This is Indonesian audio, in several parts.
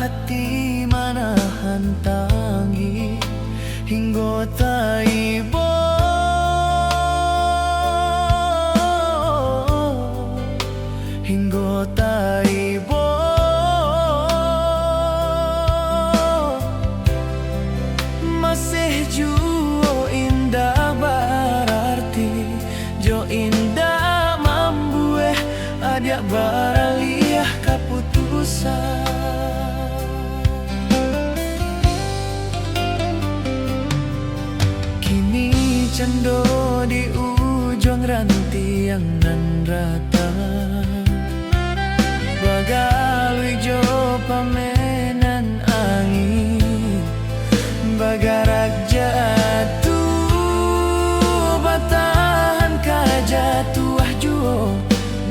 hati manahan tangi hingga taibo hingga taibo masih jua indah berarti jo indah mambueh ada baraliah keputusan. Cendo di ujung rantiang nan rata bagalui jo pamenan angin bagarak jatuh batahan kajatuh juo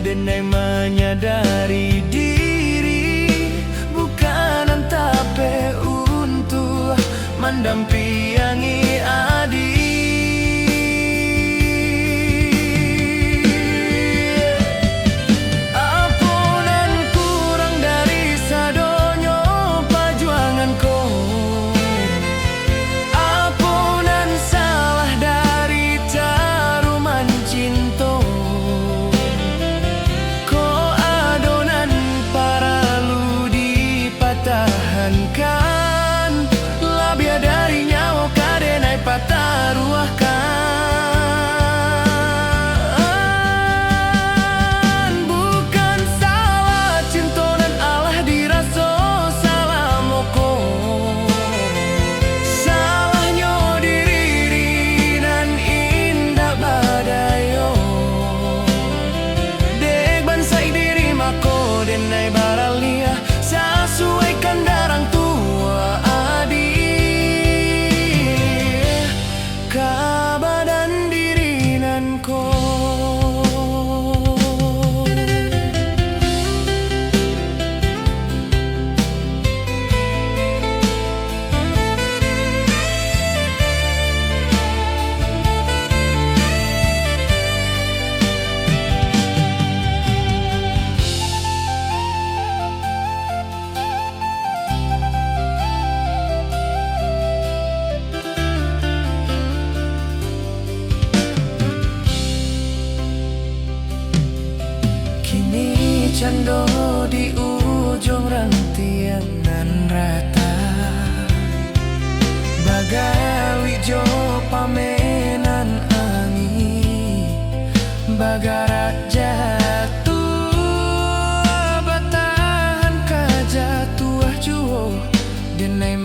denai menyadari diri bukan antape untuk mendampingi adik. Labia dari nyawa kadenai patah ruahkan. Bukan salah cintonan Allah diraso salah moko salahnya diri nan indah badayo dek bansai diri mako denai baralia sesuaikan darang tua adik kabadan diri nan ko. Cando di ujung rantian nan rata bagawi jo pamenan angin bagarak jatuh batahan kajatuh juo denai